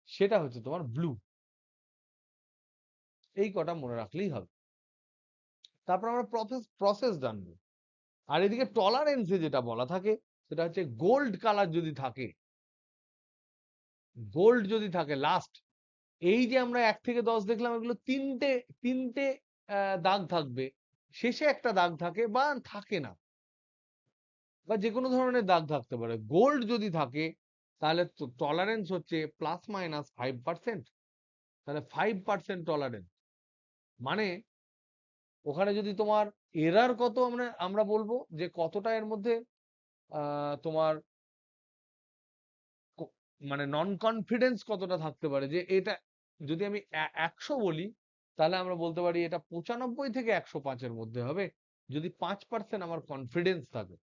সেটা হচ্ছে তোমার ব্লু। এই কটা মনে রাখলেই হবে। তারপর আমরা প্রসেস জানবো। আর এদিকে টলারেন্সে যেটা বলা থাকে সেটা হচ্ছে গোল্ড কালার যদি থাকে, গোল্ড যদি থাকে লাস্ট, এই যে আমরা 1 থেকে 10 দেখলাম এগুলো তিনটে তিনটে দাগ থাকবে, শেষে একটা দাগ থাকে বা থাকে না, বা যে কোনো ধরনের দাগ থাকতে পারে। গোল্ড যদি থাকে তাহলে টলারেন্স হচ্ছে ±5%, তাহলে 5% টলারেন্স। মানে ওখানে যদি তোমার এরার কত, আমরা আমরা বলবো যে কতটা এর মধ্যে তোমার মানে নন কনফিডেন্স কতটা থাকতে পারে, যে এটা যদি আমি 100 বলি তাহলে আমরা বলতে পারি এটা 95 থেকে 105-এর মধ্যে হবে, যদি 5% আমার কনফিডেন্স থাকে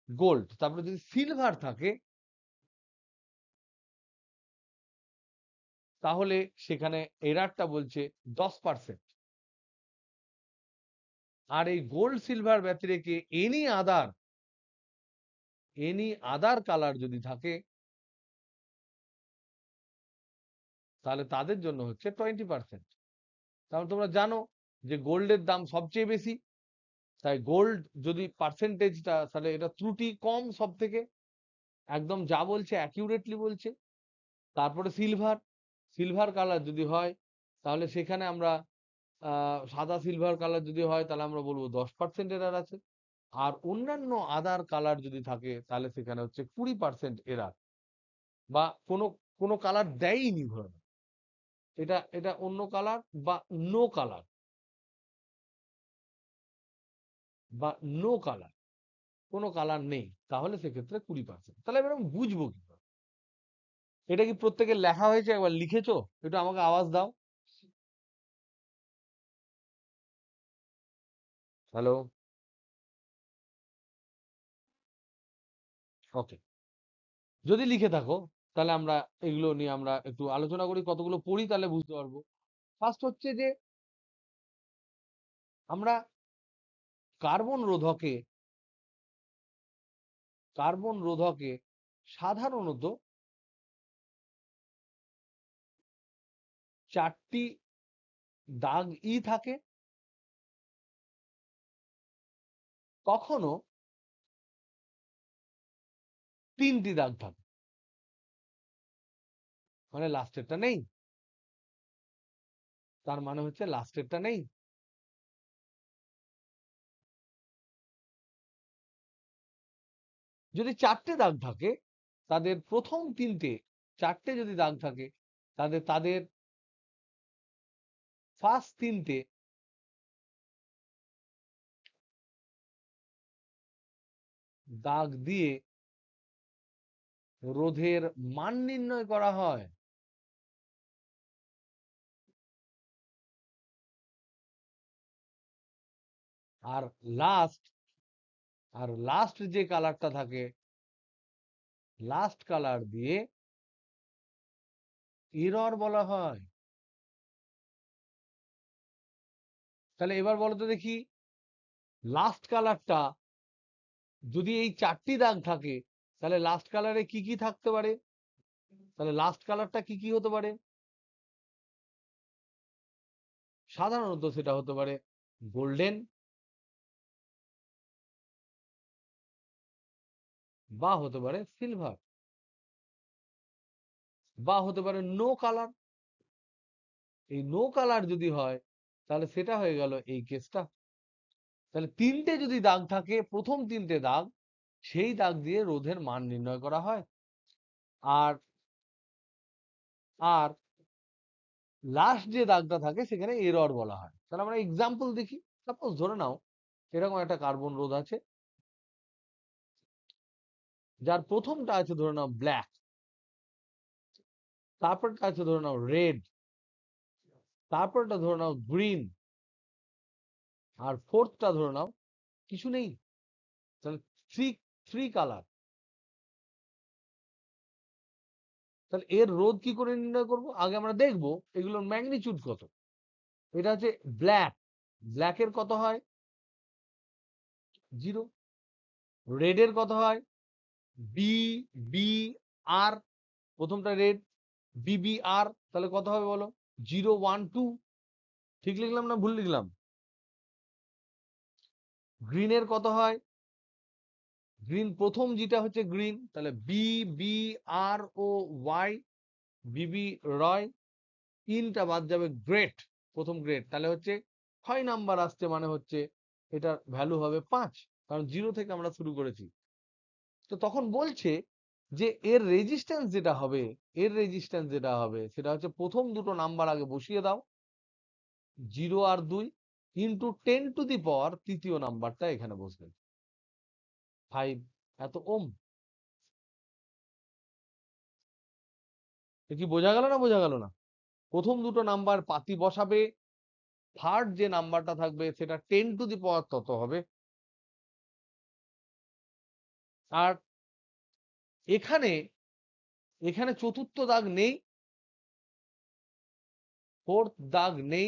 গোল্ড। তারপরে যদি সিলভার থাকে তাহলে সেখানে এরারটা বলছে 10%। আর এই গোল্ড সিলভার ব্যতিরেকে এনি আদার কালার যদি থাকে তাহলে তাদের জন্য হচ্ছে 20%। তাহলে তোমরা জানো যে গোল্ডের দাম সবচেয়ে বেশি, তাই গোল্ড যদি পার্সেন্টেজটা, তাহলে এটা ত্রুটি কম সব থেকে, একদম যা বলছে অ্যাকিউরেটলি বলছে। তারপরে সিলভার, সিলভার কালার যদি হয় তাহলে সেখানে আমরা সাদা সিলভার কালার যদি হয় তাহলে আমরা বলবো 10% এরার আছে। আর অন্যান্য আদার কালার যদি থাকে তাহলে সেখানে হচ্ছে 20% এরার, বা কোনো কোনো কালার দেয়নি ধরে নাও। এটা এটা অন্য কালার বা নো কালার, বা নো কালার, কোনো কালার নেই, তাহলে সেক্ষেত্রে 20%। তাহলে এবার আমি বুঝবো কি করে? এটা কি প্রত্যেকের লেখা হয়েছে, একবার লিখেছো? একটু আমাকে আওয়াজ দাও। হ্যালো। ওকে, যদি লিখে থাকো তাহলে আমরা এগুলো নিয়ে আমরা একটু আলোচনা করি, কতগুলো পড়ি তাহলে বুঝতে পারবো। ফার্স্ট হচ্ছে যে আমরা কার্বন রোধকে, কার্বন রোধকে সাধারণত 4টি দাগ ই থাকে, কখনো 3টি দাগ থাকে, মানে লাস্টেরটা নেই। তার মানে হচ্ছে লাস্টেরটা নেই। যদি 4টে দাগ থাকে, তাদের প্রথম 3টে, 4টে যদি দাগ থাকে তাদের তাদের ফার্স্ট 3টে দাগ দিয়ে রোধের মান নির্ণয় করা হয়। আর লাস্ট, আর লাস্ট যে কালারটা থাকে, লাস্ট কালার দিয়ে এরর বলা হয়। তাহলে এবার বলো তো দেখি, লাস্ট কালারটা যদি এই 4টি দাগ থাকে তাহলে লাস্ট কালারে কি কি থাকতে পারে? তাহলে লাস্ট কালারটা কি কি হতে পারে? সাধারণত সেটা হতে পারে গোল্ডেন, বা হতে পারে সিলভার, বা হতে পারে নো কালার। এই নো কালার যদি হয় তাহলে সেটা হয়ে গেল এই কেসটা। তাহলে 3টে যদি দাগ থাকে, প্রথম 3টে দাগ, সেই দাগ দিয়ে রোধের মান নির্ণয় করা হয়। আর আর লাস্ট যে দাগটা থাকে সেখানে এরর বলা হয়। তাহলে আমরা এক্সাম্পল দেখি। সাপোজ ধরে নাও এরকম একটা কার্বন রোধ আছে, যার প্রথমটা আছে ধরে নাও ব্ল্যাক, তারপরটা আছে ধরে নাও রেড, তারপরটা ধরে নাও গ্রিন, আর ফোর্থটা ধরে নাও কিছু নেই, তাহলে থ্রি থ্রি কালার। তাহলে এর রোধ কি করে নির্ণয় করব? আগে আমরা দেখব এগুলোর ম্যাগনিটিউড কত। এটা হচ্ছে ব্ল্যাক, ব্ল্যাকের কত হয় 0। রেডের কত হয় বি বি আর, প্রথমটা রেড, বিবি আর, তাহলে কত হবে বলো 0 1 2। ঠিক লিখলাম না ভুল লিখলাম? গ্রিনের কত হয়, গ্রিন প্রথম যেটা হচ্ছে গ্রিন, তাহলে B B R O Y, বিবি রয়, ইনটা বাদ যাবে, গ্রেট প্রথম গ্রেট, তাহলে হচ্ছে 6 নাম্বার আসছে, মানে হচ্ছে এটার ভ্যালু হবে 5, কারণ 0 থেকে আমরা শুরু করেছি। তো তখন বলছে যে এর রেজিস্ট্যান্স যেটা হবে, এর রেজিস্ট্যান্স যেটা হবে সেটা হচ্ছে প্রথম দুটো নাম্বার আগে বসিয়ে দাও, 0 আর 2, ইন্টু 10⁻, তৃতীয় নাম্বারটা এখানে বসবে 5, এত ওম। কি বোঝা গেল না বোঝা গেল না? প্রথম দুটো নাম্বার পাতি বসাবে, থার্ড যে নাম্বারটা থাকবে সেটা 10⁻, তত হবে। আর এখানে এখানে চতুর্থ দাগ নেই, ফোর্থ দাগ নেই,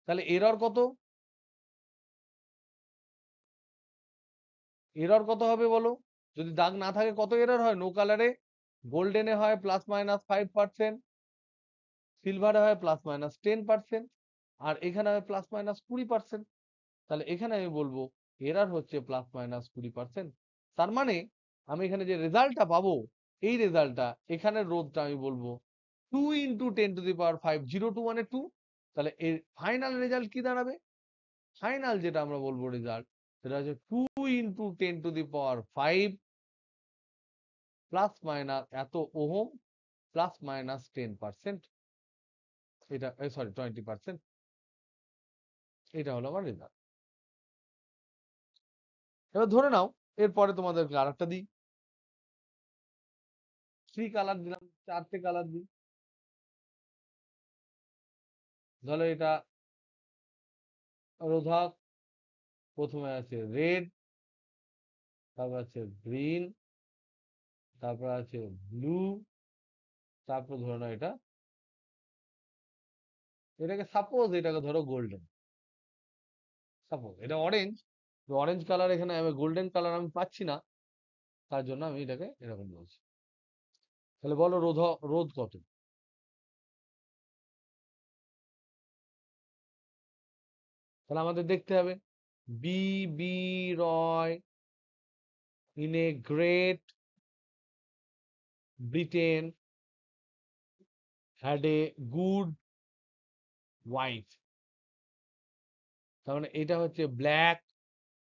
তাহলে এরর কত, এরর কত হবে বলো? যদি দাগ না থাকে কত এরর হয়? নো কালারে, গোল্ডেনে হয় +-5%, সিলভারে হয় +-10%, আর এখানে হয় +-20%। তাহলে এখানে আমি বলবো এরর হচ্ছে +-20%। তার মানে আমি এখানে যে রেজাল্টটা পাবো, এই রেজাল্টটা এখানের রোধটা আমি বলবো 2 × 10⁵, 0 2 মানে 2। তাহলে এর ফাইনাল রেজাল্ট কি দাঁড়াবে? ফাইনাল যেটা আমরা বলবো রেজাল্ট, সেটা হচ্ছে 2 × 10⁵, প্লাস মাইনাস এত ওহম, +-10%, এটা সরি 20%। এটা হলো আমার রেজাল্ট। এবার ধরে নাও এরপরে তোমাদেরকে আরেকটা দিই, 3 কালার দিলাম, 4টে কালার দিই। ধরো এটা রোধক, প্রথমে আছে রেড, তারপর আছে গ্রিন, তারপর আছে ব্লু, তারপর ধরে নাও এটা, এটাকে সাপোজ এটাকে ধরো গোল্ডেন, সাপোজ এটা অরেঞ্জ, অরেঞ্জ কালার, এখানে আমি গোল্ডেন কালার আমি পাচ্ছি না, তার জন্য আমি এটাকে এরকম বলছি। তাহলে বলো রোধ কত? তাহলে আমাদের দেখতে হবে B B Roy in a great Britain had a good wife। তার মানে এটা হচ্ছে ব্ল্যাক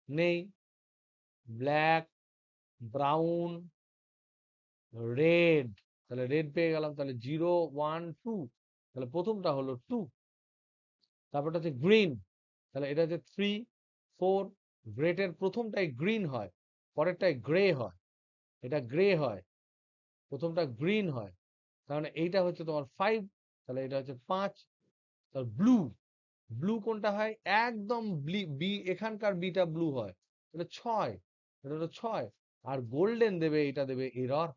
নেই, ব্ল্যাক, ব্রাউন, রেড, তাহলে রেড পেয়ে গেলাম, তাহলে 0 1 2, তাহলে প্রথমটা হলো 2। তারপরটা হচ্ছে গ্রিন, তাহলে এটা হচ্ছে 3 4। গ্রেটের প্রথমটাই গ্রিন হয়, পরেরটাই গ্রে হয়, এটা গ্রে হয়, প্রথমটা গ্রিন হয়, তাহলে এইটা হচ্ছে তোমার 5, তাহলে এটা হচ্ছে 5। তাহলে ব্লু, ব্লু কোনটা হয়, একদম বি, এখানকার বিটা ব্লু হয়, এটা 6, এটা হলো 6। আর গোল্ডেন দেবে, এটা দেবে এরর,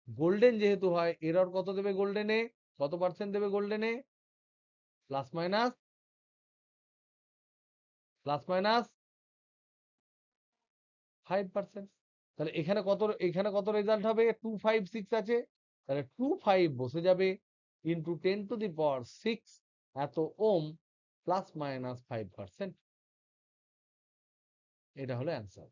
গোল্ডেন যেহেতু হয় এরর কত দেবে গোল্ডেনে, কত পার্সেন্ট দেবে গোল্ডেনে, প্লাস মাইনাস, প্লাস মাইনাস 5%। তাহলে এখানে কত রেজাল্ট হবে, 2 5 6 আছে, তাহলে 2 5 বসে যাবে, ইন্টু 10⁻6 এত ওম, +-5%। এটা হলো অ্যান্সার।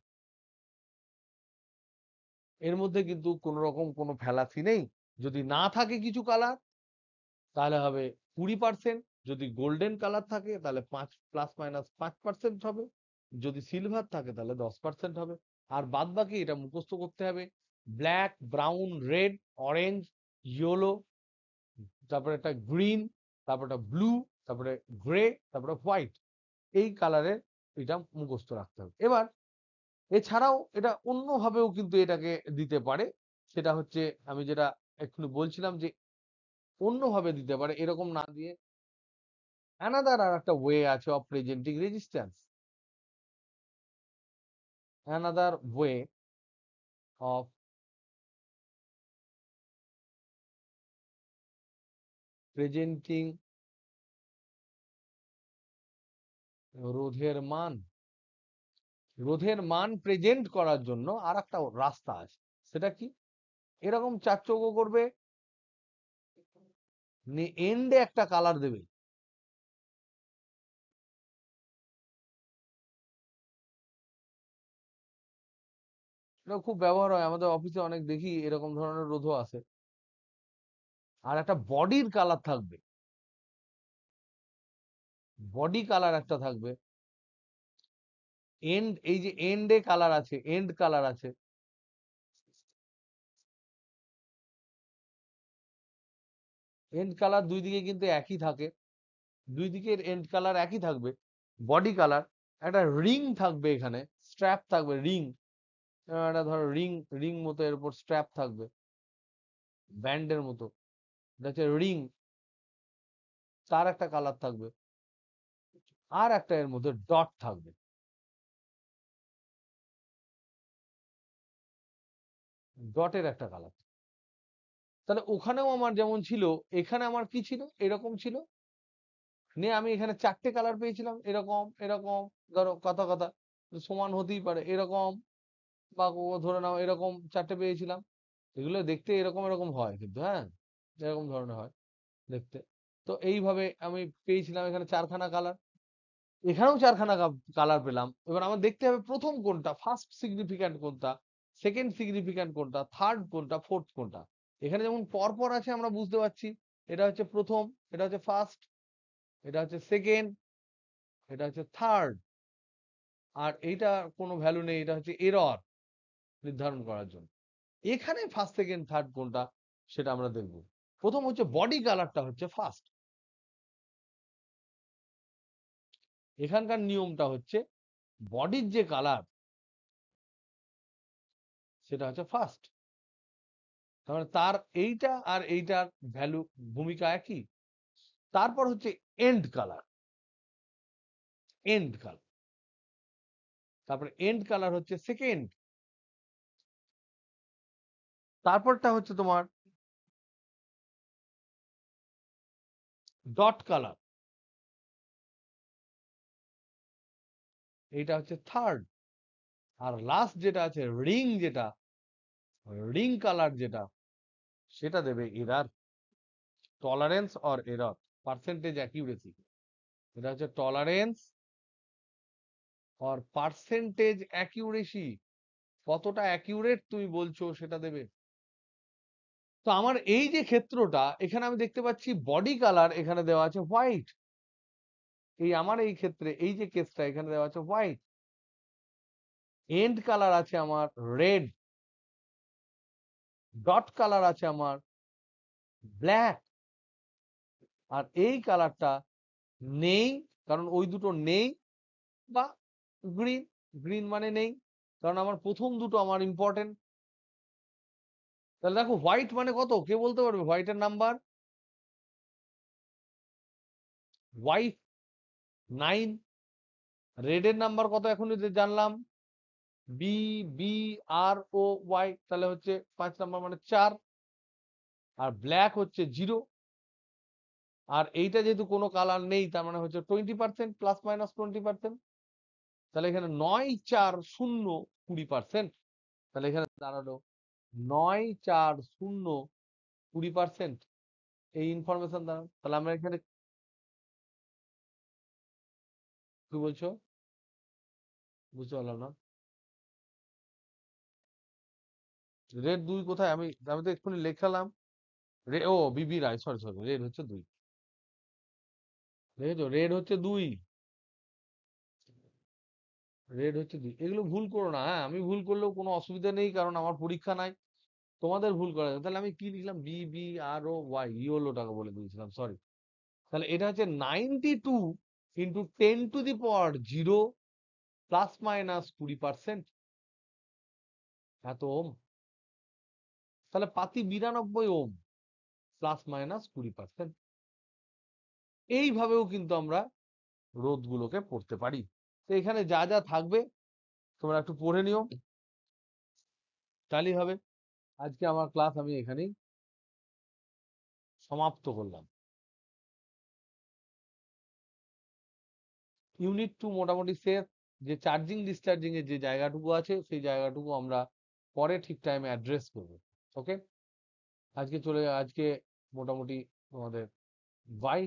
এর মধ্যে কিন্তু কোন রকম কোনো ফ্যালাসি নেই। যদি না থাকে কিছু কালার তাহলে হবে 20%, যদি গোল্ডেন কালার থাকে তাহলে 5 +-5% হবে, যদি সিলভার থাকে তাহলে 10% হবে। আর বাদ বাকি এটা মুখস্থ করতে হবে, black, brown, red, orange, yellow, তারপরে একটা গ্রিন, তারপরে একটা ব্লু, তারপরে গ্রে, তারপরে হোয়াইট, এই কালারের এটা মুখস্থ রাখতে হবে। এবার এছাড়াও এটা অন্যভাবেও কিন্তু এটাকে দিতে পারে, সেটা হচ্ছে আমি যেটা এক্ষুনি বলছিলাম যে অন্যভাবে দিতে পারে, এরকম না দিয়ে অ্যানাদার আর একটা ওয়ে আছে of presenting resistance, another way of presenting রোধের মান, রোধের মান প্রেজেন্ট করার জন্য আর একটা রাস্তা আছে। সেটা কি? এরকম চার চৌকো করবে, এন্ডে একটা কালার দেবে। এটা খুব ব্যবহার হয় আমাদের অফিসে, অনেক দেখি এরকম ধরনের রোধও আছে। আর একটা বডির কালার থাকবে, বডি কালার একটা থাকবে। এন্ড, এই যে এন্ডে কালার আছে, এন্ড কালার আছে, এন্ড কালার দুই দিকে কিন্তু একই থাকে, দুই দিকের এন্ড কালার একই থাকবে। বডি কালার, একটা রিং থাকবে এখানে, স্ট্র্যাপ থাকবে, রিং, একটা ধরো রিং, রিং মতো এর উপর স্ট্র্যাপ থাকবে ব্যান্ডের মতো, এটা হচ্ছে রিং, তার একটা কালার থাকবে। আর একটা এর মধ্যে ডট থাকবে, ডটের একটা কালার। তাহলে ওখানেও আমার যেমন ছিল, এখানে আমার কি ছিল, এরকম ছিল, নিয়ে আমি এখানে চারটে কালার পেয়েছিলাম, এরকম এরকম, ধরো কথা কথা সমান হতেই পারে, এরকম বা ধরে নাও এরকম চারটে পেয়েছিলাম। এগুলো দেখতে এরকম এরকম হয় কিন্তু, হ্যাঁ, এরকম ধরনের হয় দেখতে। তো এইভাবে আমি পেয়েছিলাম এখানে চারখানা কালার, এখানেও চারখানা কালার পেলাম। এবার আমার দেখতে হবে প্রথম কোনটা, ফার্স্ট সিগনিফিক্যান্ট কোনটা, সেকেন্ড সিগনিফিক্যান্ট কোনটা, থার্ড কোনটা, ফোর্থ কোনটা। এখানে যেমন পর পর আছে আমরা বুঝতে পারছি, এটা হচ্ছে প্রথম, এটা হচ্ছে ফার্স্ট, এটা হচ্ছে সেকেন্ড, এটা হচ্ছে থার্ড, আর এইটা কোনো ভ্যালু নেই, এটা হচ্ছে এরর নির্ধারণ করার জন্য। এখানে ফার্স্ট সেকেন্ড থার্ড কোনটা সেটা আমরা দেখব। প্রথম হচ্ছে বডি কালারটা হচ্ছে ফার্স্ট, এখানকার নিয়মটা হচ্ছে বডির যে কালার সেটা হচ্ছে ফার্স্ট, তার তার এইটা আর এইটার ভ্যালু, ভূমিকা একই। তারপর হচ্ছে এন্ড কালার, এন্ড কালার, তারপরে এন্ড কালার হচ্ছে সেকেন্ড, তারপরটা হচ্ছে তোমার ডট কালার, এইটা হচ্ছে থার্ড, আর লাস্ট যেটা আছে রিং, যেটা রিং কালার যেটা, সেটা দেবে error, tolerance or error, percentage accuracy. এটা হচ্ছে টলারেন্স অর পার্সেন্টেজ অ্যাকিউরেসি, কতটা অ্যাকিউরেট তুমি বলছো সেটা দেবে। তো আমার এই যে ক্ষেত্রটা, এখানে আমি দেখতে পাচ্ছি বডি কালার এখানে দেওয়া আছে হোয়াইট, এই আমার এই ক্ষেত্রে এই যে কেসটা এখানে দেওয়া আছে হোয়াইট, এন্ড কালার আছে আমার রেড, ডট কালার আছে আমার ব্ল্যাক, আর এই কালারটা নেই, কারণ ওই দুটো নেই, বা গ্রিন, গ্রিন মানে নেই, কারণ আমার প্রথম দুটো আমার ইম্পর্টেন্ট। তাহলে দেখো হোয়াইট মানে কত, কে বলতে পারবে হোয়াইটের নাম্বার? হোয়াইট 9, রেডের নাম্বার কত এখনই জানলাম, B, B, R O Y, তাহলে হচ্ছে 5 নাম্বার মানে 4, আর ব্ল্যাক হচ্ছে 0, আর এইটা যেহেতু কোনো কালার নেই তার মানে হচ্ছে 20%, প্লাস মাইনাস 20%। তাহলে এখানে 9, 4, 0, 20%। তাহলে এখানে দাঁড়ালো 9, 4, 0, 20%, এই ইনফরমেশন দাঁড়ালো। তাহলে আমরা এখানে কি বলছো, বুঝতে পারলাম না। রেড 2 কোথায়, আমি আমি তো এক্ষুনি লেখালাম, ও বিবি রায়, সরি সরি, রেড হচ্ছে 2, দেখেছো রেড হচ্ছে 2, রেড হচ্ছে 2, এগুলো ভুল করো না, হ্যাঁ, আমি ভুল করলেও কোনো অসুবিধা নেই, কারণ আমার পরীক্ষা নাই, তোমাদের ভুল করা যাবে। তাহলে আমি কি লিখলাম, B, B, R O Y, ইয়োলোটাকে বলে দিয়েছিলাম, সরি। তাহলে এটা হচ্ছে 92 ইন্টু 10⁻0 প্লাস মাইনাস 20%, এত ওম। তাহলে পাতি 92 ওম প্লাস মাইনাস 20%। এইভাবেও কিন্তু আমরা রোধগুলোকে পড়তে পারি। তো এখানে যা যা থাকবে তোমরা একটু পড়ে নিও, তাহলেই হবে। আজকে আমার ক্লাস আমি এখানেই সমাপ্ত করলাম। ইউনিট 2 মোটামুটি শেষ। যে চার্জিং ডিসচার্জিং এর যে জায়গাটুকু আছে সেই জায়গাটুকু আমরা পরে ঠিক টাইমে অ্যাড্রেস করব। ওকে, আজকে মোটামুটি তোমাদের বাই।